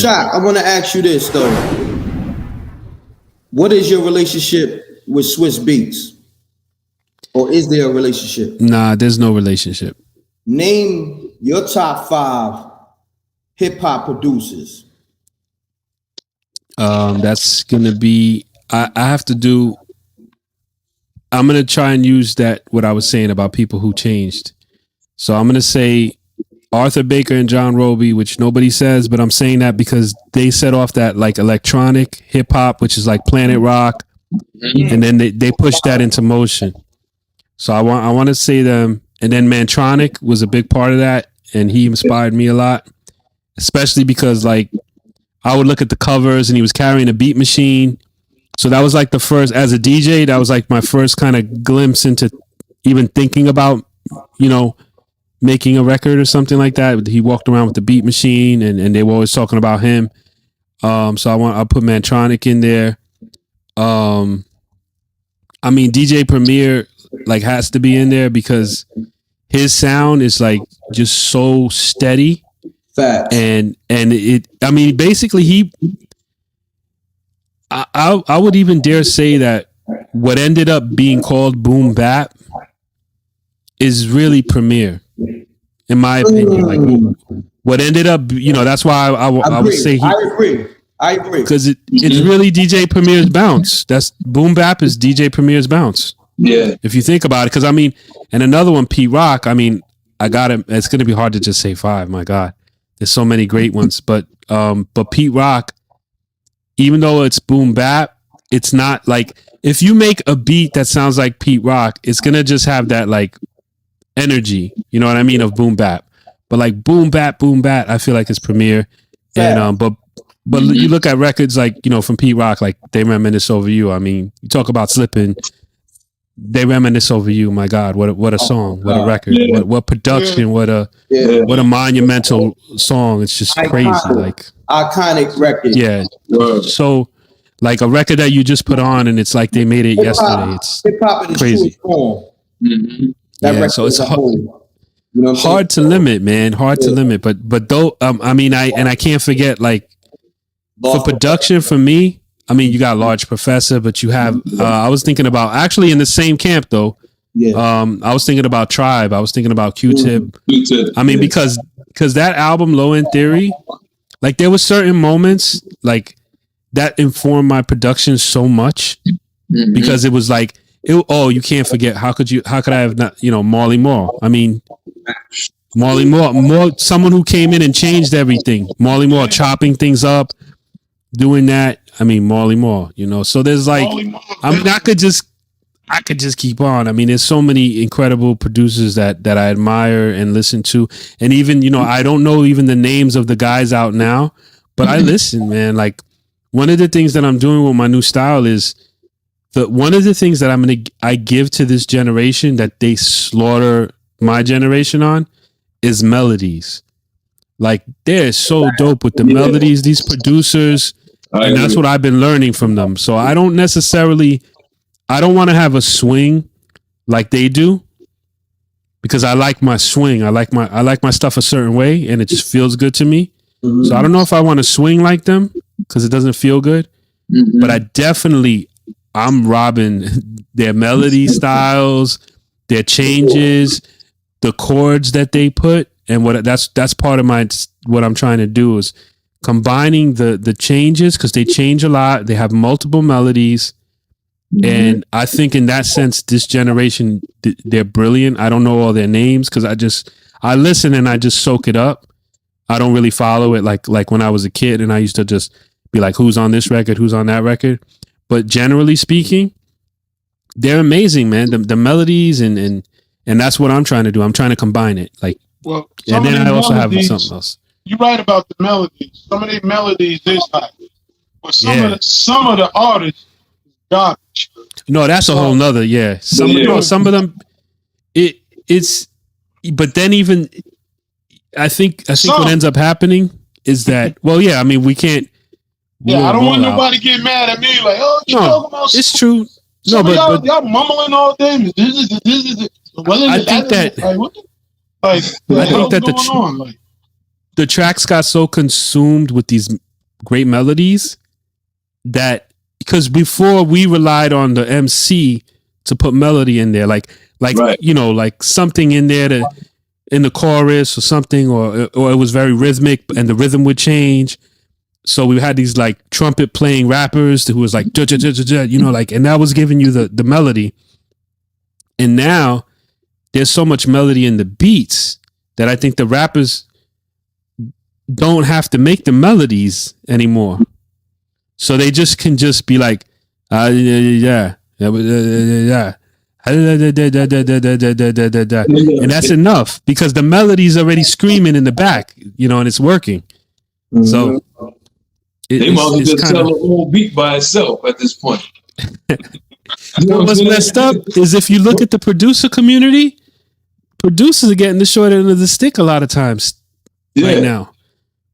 Shok, I want to ask you this though. What is your relationship with Swizz Beatz? Or is there a relationship? Nah, there's no relationship. Name your top 5 hip-hop producers. That's gonna be I have to do. I'm gonna try and use that what I was saying about people who changed. So I'm gonna say Arthur Baker and John Roby, which nobody says, but I'm saying that because they set off that like electronic hip hop, which is like Planet Rock, and then they pushed that into motion. So I want to say them, and then Mantronic was a big part of that, and he inspired me a lot, especially because like I would look at the covers and he was carrying a beat machine. So that was like the first, as a DJ, that was like my first kind of glimpse into even thinking about, making a record or something like that. He walked around with the beat machine and they were always talking about him. So I'll put Mantronic in there. DJ Premier like has to be in there because his sound is like just so steady. Facts. And basically I would even dare say that what ended up being called boom bap is really Premier, in my opinion. Like what ended up, that's why I would say I agree because it's really DJ Premier's bounce. That's boom bap is DJ Premier's bounce. Yeah, if you think about it, because and another one, Pete Rock. I got it. It's gonna be hard to just say 5. My God, there's so many great ones, but Pete Rock, even though it's boom bap, it's not like if you make a beat that sounds like Pete Rock, it's gonna just have that like energy, you know what I mean, of boom bap. But like boom bap, I feel like it's Premier. And but you look at records like from Pete Rock, like They Reminisce Over You. I mean, you talk about Slippin', They Reminisce Over You. My God, what a song, what a record, what production, what a monumental song. It's just crazy, like iconic record. Yeah. So like a record that you just put on and it's like they made it yesterday. It's crazy. Yeah, so it's hard to limit, man. Hard to limit, but though I can't forget like for production for me. I mean, you got Large Professor, but you have. I was thinking about actually in the same camp though. Yeah. I was thinking about Tribe. I was thinking about Q-Tip. I mean, because that album, Low End Theory, like there were certain moments like that informed my production so much because it was like. You can't forget. How could I have not? Marley Marl. I mean, Marley Marl, someone who came in and changed everything. Marley Marl chopping things up, doing that. I mean, Marley Marl. So there's like, I could just keep on. I mean, there's so many incredible producers that I admire and listen to, and even I don't know even the names of the guys out now, but I listen, man. Like one of the things that I'm doing with my new style is. One of the things that I give to this generation that they slaughter my generation on is melodies. Like they're so dope with the melodies, these producers, and that's what I've been learning from them. So I don't want to have a swing like they do because I like my swing. I like my stuff a certain way and it just feels good to me. Mm-hmm. So I don't know if I want to swing like them because it doesn't feel good, but I'm robbing their melody styles, their changes, the chords that they put, and that's part of what I'm trying to do is combining the changes because they change a lot. They have multiple melodies, and I think in that sense, this generation they're brilliant. I don't know all their names because I listen and I just soak it up. I don't really follow it like when I was a kid and I used to just be like, who's on this record, who's on that record. But generally speaking, they're amazing, man. The melodies and that's what I'm trying to do. I'm trying to combine it. Like, and then I also have something else. You're right about the melodies. Some of these melodies is hot, but some of the artists garbage. No, that's a whole nother. Yeah, some of them. It's. But then even, I think what ends up happening is that we can't. Yeah, I don't want nobody to get mad at me like, oh, you talking about. It's true. No, but y'all mumbling all day. This is. I think that the tracks got so consumed with these great melodies that, because before we relied on the MC to put melody in there, like right. You know, like something in there to in the chorus or something, or it was very rhythmic and the rhythm would change. So we had these like trumpet playing rappers who was like, you know, like, and that was giving you the melody. And now there's so much melody in the beats that I think the rappers don't have to make the melodies anymore. So they just can just be like, yeah. And that's enough because the melody's already screaming in the back, you know, and it's working. So they might just tell the whole beat by itself at this point. You know what's messed up is if you look at the producer community, producers are getting the short end of the stick a lot of times right now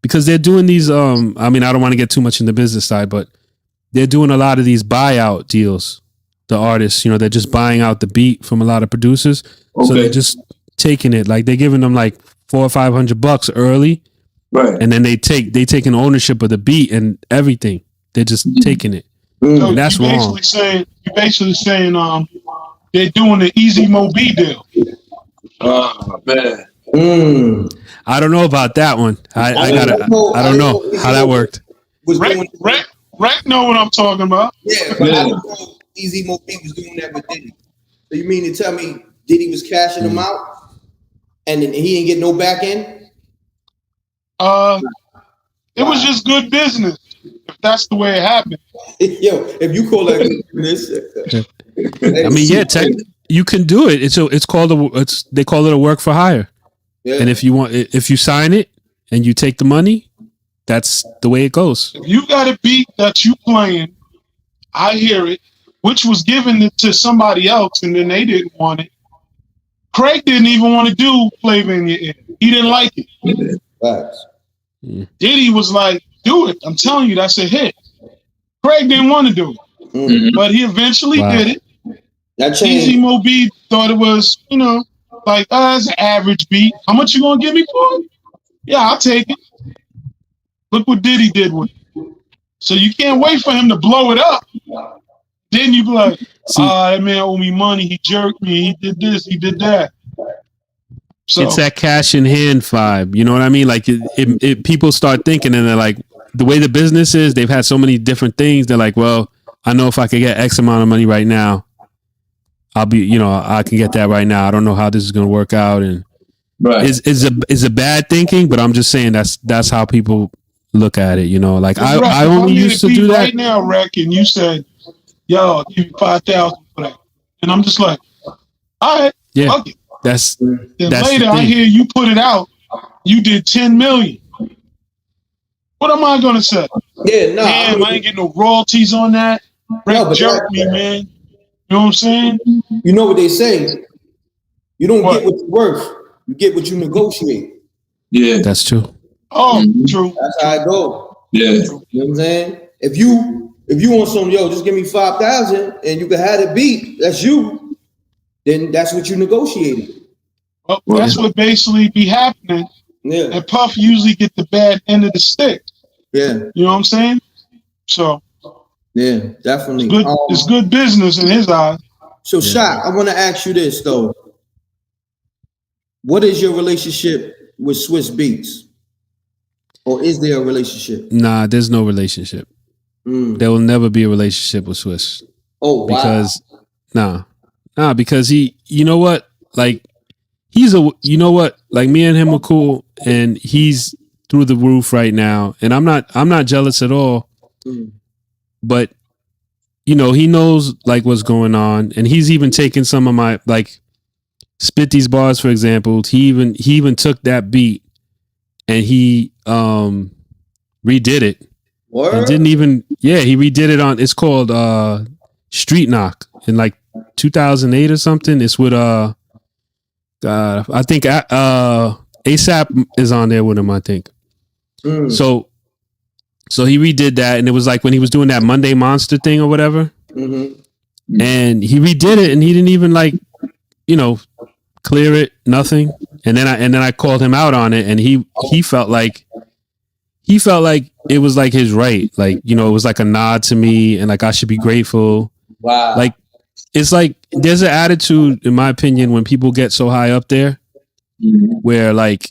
because they're doing these. I mean, I don't want to get too much in the business side, but they're doing a lot of these buyout deals. The artists, you know, they're just buying out the beat from a lot of producers. Okay. So they're just taking it, like they're giving them like $400 or $500 early, right? And then they taking ownership of the beat and everything. They're just taking it. So and that's wrong. You're basically saying they're doing the Easy Mo B deal. Oh man. I don't know about that one. I don't know how that worked. Rec know what I'm talking about. Yeah, but I don't know Easy Mo B was doing that with Diddy. So you mean to tell me Diddy was cashing them out and then he didn't get no back end? It was just good business. If that's the way it happened. Yo, if you call that good business. I mean, yeah, you can do it. It's called they call it a work for hire. Yeah. And if you sign it and you take the money, that's the way it goes. If you got a beat that you playing, I hear it, which was given to somebody else, and then they didn't want it. Craig didn't even want to do Flavor in Your Ear. He didn't like it. Facts. Diddy was like, do it. I'm telling you, that's a hit. Craig didn't want to do it. But he eventually did it. That changed. Easy Mo B thought it was, you know, like, it's an average beat. How much you gonna give me for it? Yeah, I'll take it. Look what Diddy did with it. So you can't wait for him to blow it up. Then you be like, that man owe me money. He jerked me. He did this. He did that. So it's that cash in hand vibe. You know what I mean? Like people start thinking and they're like, the way the business is, they've had so many different things. They're like, well, I know if I could get X amount of money right now, I'll be, you know, I can get that right now. I don't know how this is going to work out. And is a bad thinking, but I'm just saying that's how people look at it. You know, like I only used to do that right now, Rec, and you said, yo, I'll give you 5,000 for that. And I'm just like, all right, yeah, fuck it. That's later I hear you put it out, you did 10 million. What am I gonna say? Yeah, no. Damn, I ain't getting no royalties on that. Rec jerked me, man. You know what I'm saying? You know what they say? You don't get what you're worth. You get what you negotiate. Yeah, that's true. Oh, true. That's how it goes. Yeah. You know what I'm saying? If you want some, just give me 5,000 and you can have it beat, that's you, then that's what you negotiated. Well, that's what basically be happening. Yeah. And Puff usually get the bad end of the stick. Yeah. You know what I'm saying? So yeah, definitely. It's good business in his eyes. So Shok, I want to ask you this though. What is your relationship with Swizz Beatz? Or is there a relationship? Nah, there's no relationship. There will never be a relationship with Swizz. Oh, wow. Because because he, you know what? Like like me and him are cool and he's through the roof right now. And I'm not jealous at all. But you know, he knows like what's going on. And he's even taken some of my, like, Spit These Bars, for example. He even took that beat and he redid it. What? And didn't even, he redid it on, it's called Street Knock in like 2008 or something. It's with I think ASAP is on there with him, I think. So he redid that, and it was like when he was doing that Monday Monster thing or whatever. And he redid it, and he didn't even like, you know, clear it, nothing. And then I called him out on it, and he felt like he felt like it was like his right. Like, you know, it was like a nod to me and like I should be grateful. Wow. Like, it's like there's an attitude, in my opinion, when people get so high up there where like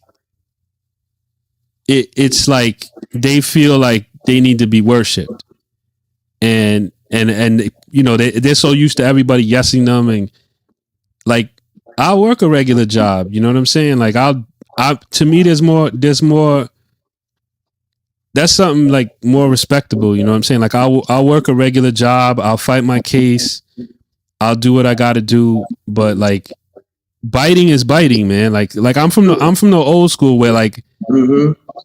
it's like they feel like they need to be worshipped. And you know, they're so used to everybody yesing them, and like I'll work a regular job, you know what I'm saying? Like to me there's more that's something like more respectable, you know what I'm saying? Like I'll work a regular job, I'll fight my case, I'll do what I got to do, but like biting is biting, man. Like I'm from the old school where like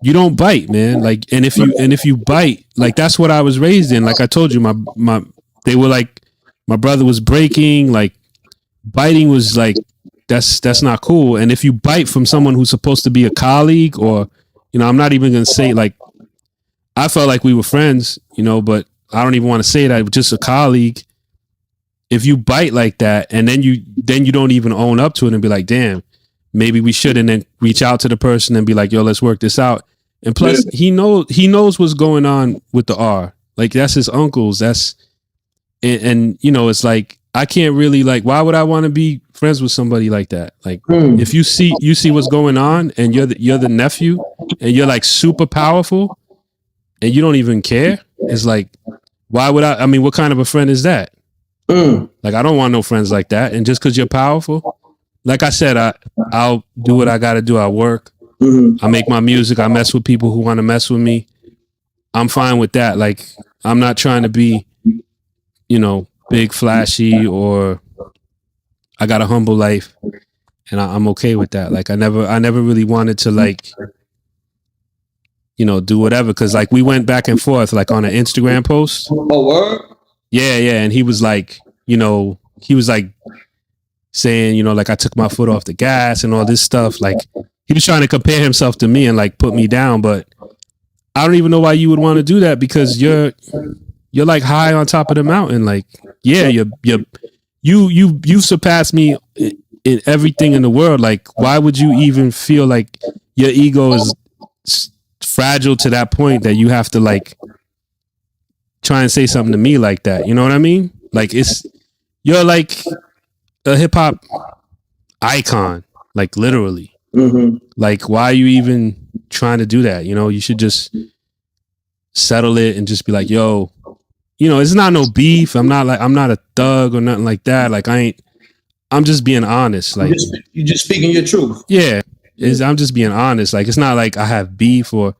you don't bite, man. Like and if you bite, like that's what I was raised in. Like I told you, they were like my brother was breaking, like biting was like that's not cool. And if you bite from someone who's supposed to be a colleague, or you know, I'm not even gonna say like I felt like we were friends, you know, but I don't even want to say that, just a colleague. If you bite like that and then you don't even own up to it and be like, damn, maybe we should, and then reach out to the person and be like, yo, let's work this out. And plus he knows what's going on with the R. Like that's his uncles. And you know, it's like I can't really like, why would I want to be friends with somebody like that? Like if you see what's going on and you're the nephew and you're like super powerful and you don't even care, it's like, why would I mean, what kind of a friend is that? Like, I don't want no friends like that. And just because you're powerful, like I said, I'll do what I got to do. I work. I make my music. I mess with people who want to mess with me. I'm fine with that. Like, I'm not trying to be, you know, big, flashy, or I got a humble life, and I'm okay with that. Like, I never really wanted to like, you know, do whatever. Cause like we went back and forth like on an Instagram post. Oh, word? Yeah. And he was like, you know, saying, you know, like I took my foot off the gas and all this stuff. Like he was trying to compare himself to me and like put me down. But I don't even know why you would want to do that, because you're like high on top of the mountain. Like, yeah, you surpassed me in everything in the world. Like, why would you even feel like your ego is fragile to that point that you have to like try and say something to me like that? You know what I mean? Like you're like a hip hop icon, like literally. Like, why are you even trying to do that? You know, you should just settle it and just be like, yo, you know, it's not no beef. I'm not a thug or nothing like that. Like I'm just being honest. Like you're just speaking your truth. Yeah. I'm just being honest. Like, it's not like I have beef, or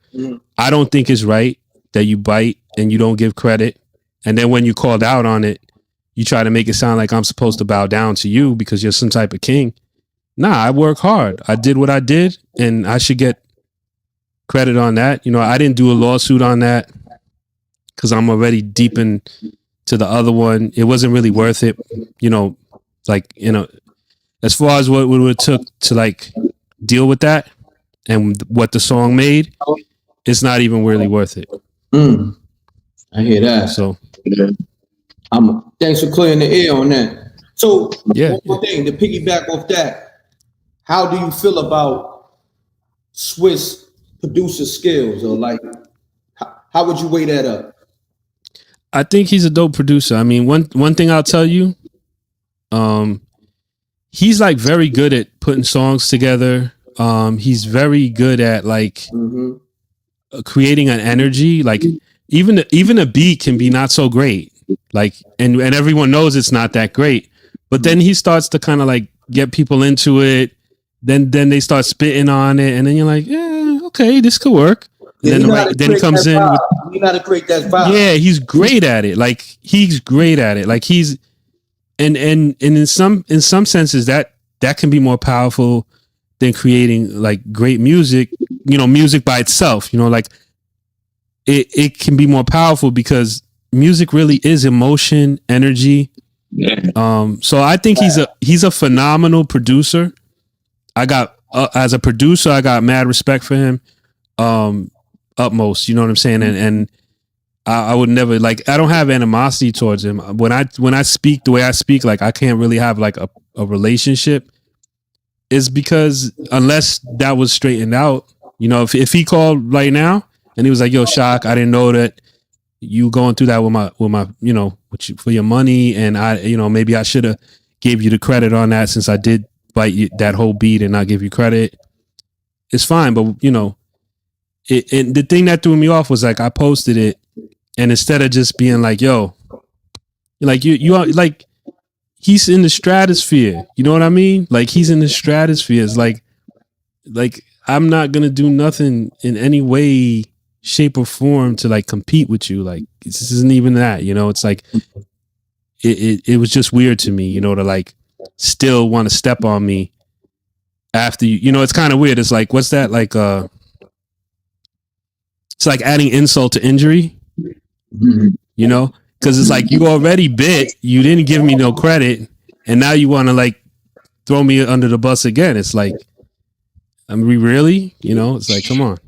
I don't think it's right that you bite and you don't give credit. And then when you called out on it, you try to make it sound like I'm supposed to bow down to you because you're some type of king. Nah, I work hard. I did what I did, and I should get credit on that. You know, I didn't do a lawsuit on that because I'm already deep into the other one. It wasn't really worth it. You know, like, you know, as far as what it took to like deal with that and what the song made, it's not even really worth it. I hear that. So thanks for clearing the air on that. So yeah, one more thing to piggyback off that, how do you feel about Swizz producer skills, or like how would you weigh that up? I think he's a dope producer. I mean, one thing I'll tell you, he's like very good at putting songs together. He's very good at like creating an energy. Like even a beat can be not so great. Like, and everyone knows it's not that great, but then he starts to kind of like get people into it. Then they start spitting on it, and then you're like, yeah, okay, this could work. And then he comes in. You gotta create that vibe. Yeah, he's great at it. Like he's great at it. Like he's and in some senses that can be more powerful than creating like great music. You know, music by itself. You know, like it can be more powerful because music really is emotion, energy. Yeah. So I think he's a phenomenal producer. I got as a producer, I got mad respect for him. Utmost, you know what I'm saying? And I would never like, I don't have animosity towards him. When I speak the way I speak, like I can't really have like a relationship, is because unless that was straightened out, you know, if he called right now, And he was like, yo, Shok, I didn't know that you going through that with my, you know, for your money. And I, you know, maybe I should have gave you the credit on that since I did bite you, that whole beat and not give you credit. It's fine. But, you know, and the thing that threw me off was like, I posted it and instead of just being like, yo, like you are like, he's in the stratosphere. You know what I mean? Like he's in the stratosphere. It's like I'm not going to do nothing in any way, shape or form to like compete with you. Like this isn't even that, you know, it's like, it was just weird to me, you know, to like still want to step on me after you know, it's kind of weird. It's like, what's that? Like, it's like adding insult to injury, you know, because it's like you already bit, you didn't give me no credit. And now you want to like throw me under the bus again. It's like, I mean, really, you know, it's like, come on.